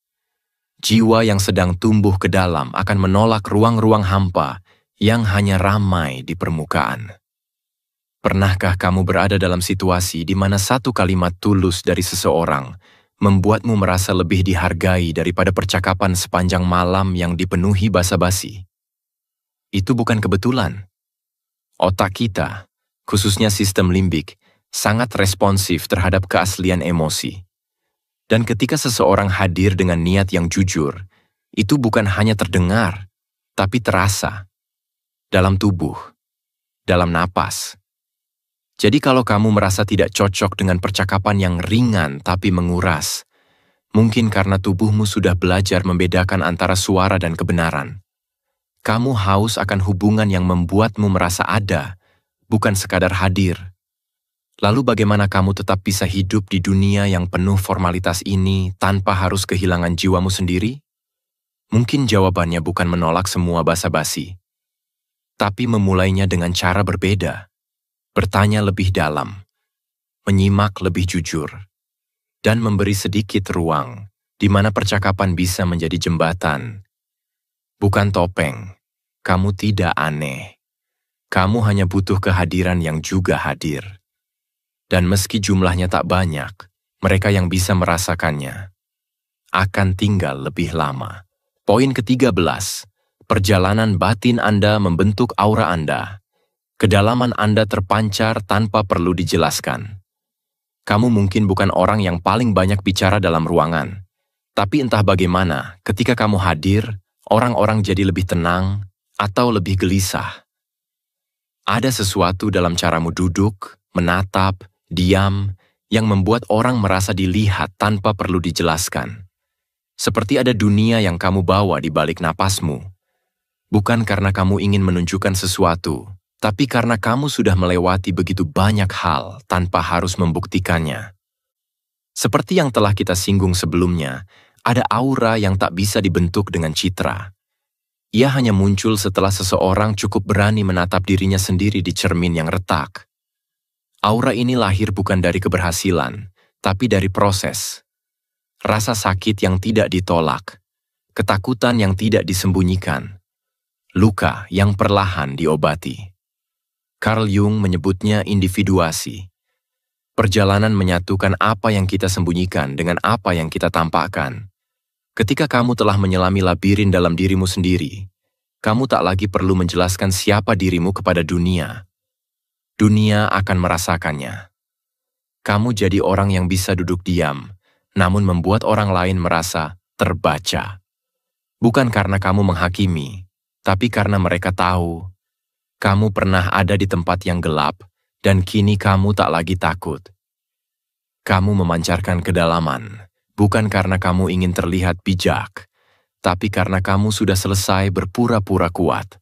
Jiwa yang sedang tumbuh ke dalam akan menolak ruang-ruang hampa yang hanya ramai di permukaan. Pernahkah kamu berada dalam situasi di mana satu kalimat tulus dari seseorang membuatmu merasa lebih dihargai daripada percakapan sepanjang malam yang dipenuhi basa-basi? Itu bukan kebetulan. Otak kita, khususnya sistem limbik, sangat responsif terhadap keaslian emosi. Dan ketika seseorang hadir dengan niat yang jujur, itu bukan hanya terdengar, tapi terasa. Dalam tubuh, dalam napas. Jadi kalau kamu merasa tidak cocok dengan percakapan yang ringan tapi menguras, mungkin karena tubuhmu sudah belajar membedakan antara suara dan kebenaran. Kamu haus akan hubungan yang membuatmu merasa ada, bukan sekadar hadir. Lalu bagaimana kamu tetap bisa hidup di dunia yang penuh formalitas ini tanpa harus kehilangan jiwamu sendiri? Mungkin jawabannya bukan menolak semua basa-basi, tapi memulainya dengan cara berbeda, bertanya lebih dalam, menyimak lebih jujur, dan memberi sedikit ruang di mana percakapan bisa menjadi jembatan. Bukan topeng, kamu tidak aneh. Kamu hanya butuh kehadiran yang juga hadir. Dan meski jumlahnya tak banyak, mereka yang bisa merasakannya akan tinggal lebih lama. Poin ke-13, perjalanan batin Anda membentuk aura Anda. Kedalaman Anda terpancar tanpa perlu dijelaskan. Kamu mungkin bukan orang yang paling banyak bicara dalam ruangan, tapi entah bagaimana, ketika kamu hadir, orang-orang jadi lebih tenang atau lebih gelisah. Ada sesuatu dalam caramu duduk, menatap, diam, yang membuat orang merasa dilihat tanpa perlu dijelaskan. Seperti ada dunia yang kamu bawa di balik napasmu. Bukan karena kamu ingin menunjukkan sesuatu, tapi karena kamu sudah melewati begitu banyak hal tanpa harus membuktikannya. Seperti yang telah kita singgung sebelumnya, ada aura yang tak bisa dibentuk dengan citra. Ia hanya muncul setelah seseorang cukup berani menatap dirinya sendiri di cermin yang retak. Aura ini lahir bukan dari keberhasilan, tapi dari proses. Rasa sakit yang tidak ditolak, ketakutan yang tidak disembunyikan, luka yang perlahan diobati. Carl Jung menyebutnya individuasi. Perjalanan menyatukan apa yang kita sembunyikan dengan apa yang kita tampakkan. Ketika kamu telah menyelami labirin dalam dirimu sendiri, kamu tak lagi perlu menjelaskan siapa dirimu kepada dunia. Dunia akan merasakannya. Kamu jadi orang yang bisa duduk diam, namun membuat orang lain merasa terbaca. Bukan karena kamu menghakimi, tapi karena mereka tahu kamu pernah ada di tempat yang gelap, dan kini kamu tak lagi takut. Kamu memancarkan kedalaman, bukan karena kamu ingin terlihat bijak, tapi karena kamu sudah selesai berpura-pura kuat.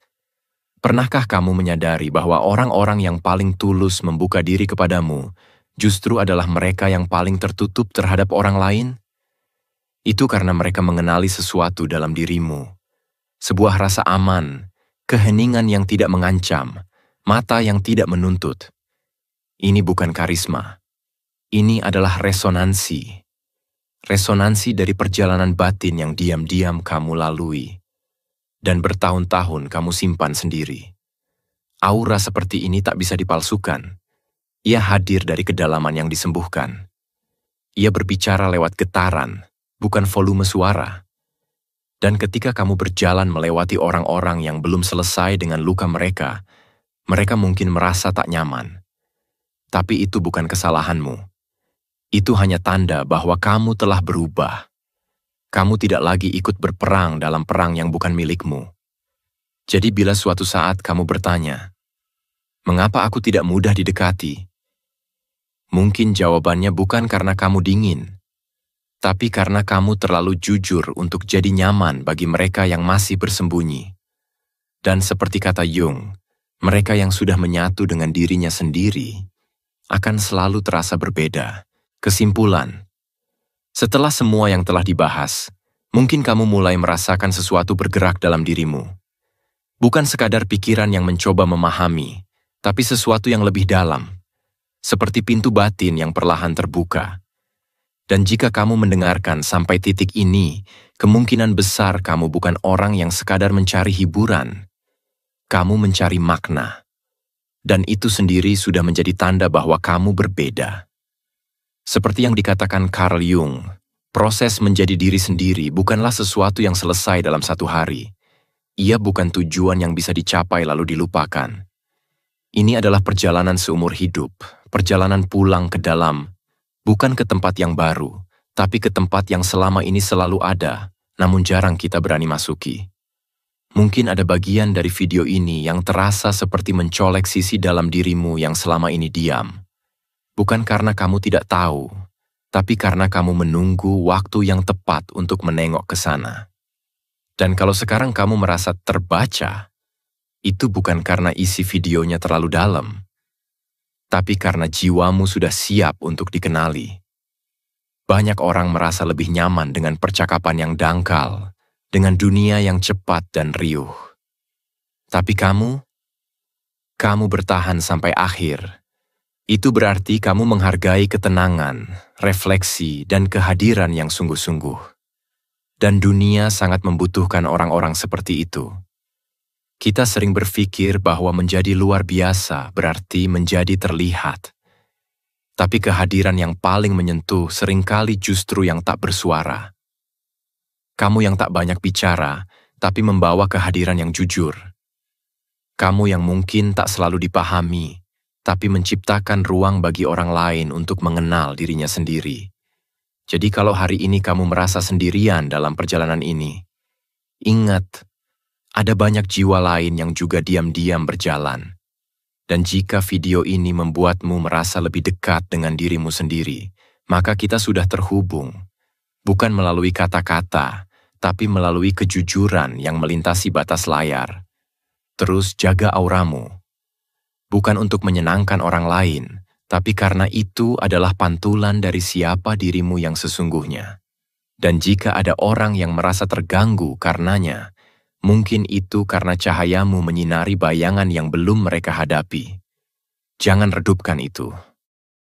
Pernahkah kamu menyadari bahwa orang-orang yang paling tulus membuka diri kepadamu justru adalah mereka yang paling tertutup terhadap orang lain? Itu karena mereka mengenali sesuatu dalam dirimu. Sebuah rasa aman, keheningan yang tidak mengancam, mata yang tidak menuntut. Ini bukan karisma. Ini adalah resonansi. Resonansi dari perjalanan batin yang diam-diam kamu lalui. Dan bertahun-tahun kamu simpan sendiri. Aura seperti ini tak bisa dipalsukan. Ia hadir dari kedalaman yang disembuhkan. Ia berbicara lewat getaran, bukan volume suara. Dan ketika kamu berjalan melewati orang-orang yang belum selesai dengan luka mereka, mereka mungkin merasa tak nyaman. Tapi itu bukan kesalahanmu. Itu hanya tanda bahwa kamu telah berubah. Kamu tidak lagi ikut berperang dalam perang yang bukan milikmu. Jadi bila suatu saat kamu bertanya, "Mengapa aku tidak mudah didekati?" Mungkin jawabannya bukan karena kamu dingin, tapi karena kamu terlalu jujur untuk jadi nyaman bagi mereka yang masih bersembunyi. Dan seperti kata Jung, mereka yang sudah menyatu dengan dirinya sendiri akan selalu terasa berbeda. Kesimpulan, setelah semua yang telah dibahas, mungkin kamu mulai merasakan sesuatu bergerak dalam dirimu. Bukan sekadar pikiran yang mencoba memahami, tapi sesuatu yang lebih dalam, seperti pintu batin yang perlahan terbuka. Dan jika kamu mendengarkan sampai titik ini, kemungkinan besar kamu bukan orang yang sekadar mencari hiburan. Kamu mencari makna. Dan itu sendiri sudah menjadi tanda bahwa kamu berbeda. Seperti yang dikatakan Carl Jung, proses menjadi diri sendiri bukanlah sesuatu yang selesai dalam satu hari. Ia bukan tujuan yang bisa dicapai lalu dilupakan. Ini adalah perjalanan seumur hidup, perjalanan pulang ke dalam, bukan ke tempat yang baru, tapi ke tempat yang selama ini selalu ada, namun jarang kita berani masuki. Mungkin ada bagian dari video ini yang terasa seperti mencolek sisi dalam dirimu yang selama ini diam. Bukan karena kamu tidak tahu, tapi karena kamu menunggu waktu yang tepat untuk menengok ke sana. Dan kalau sekarang kamu merasa terbaca, itu bukan karena isi videonya terlalu dalam, tapi karena jiwamu sudah siap untuk dikenali. Banyak orang merasa lebih nyaman dengan percakapan yang dangkal, dengan dunia yang cepat dan riuh. Tapi kamu bertahan sampai akhir. Itu berarti kamu menghargai ketenangan, refleksi, dan kehadiran yang sungguh-sungguh. Dan dunia sangat membutuhkan orang-orang seperti itu. Kita sering berpikir bahwa menjadi luar biasa berarti menjadi terlihat. Tapi kehadiran yang paling menyentuh seringkali justru yang tak bersuara. Kamu yang tak banyak bicara, tapi membawa kehadiran yang jujur. Kamu yang mungkin tak selalu dipahami, tapi menciptakan ruang bagi orang lain untuk mengenal dirinya sendiri. Jadi kalau hari ini kamu merasa sendirian dalam perjalanan ini, ingat, ada banyak jiwa lain yang juga diam-diam berjalan. Dan jika video ini membuatmu merasa lebih dekat dengan dirimu sendiri, maka kita sudah terhubung. Bukan melalui kata-kata, tapi melalui kejujuran yang melintasi batas layar. Terus jaga auramu. Bukan untuk menyenangkan orang lain, tapi karena itu adalah pantulan dari siapa dirimu yang sesungguhnya. Dan jika ada orang yang merasa terganggu karenanya, mungkin itu karena cahayamu menyinari bayangan yang belum mereka hadapi. Jangan redupkan itu.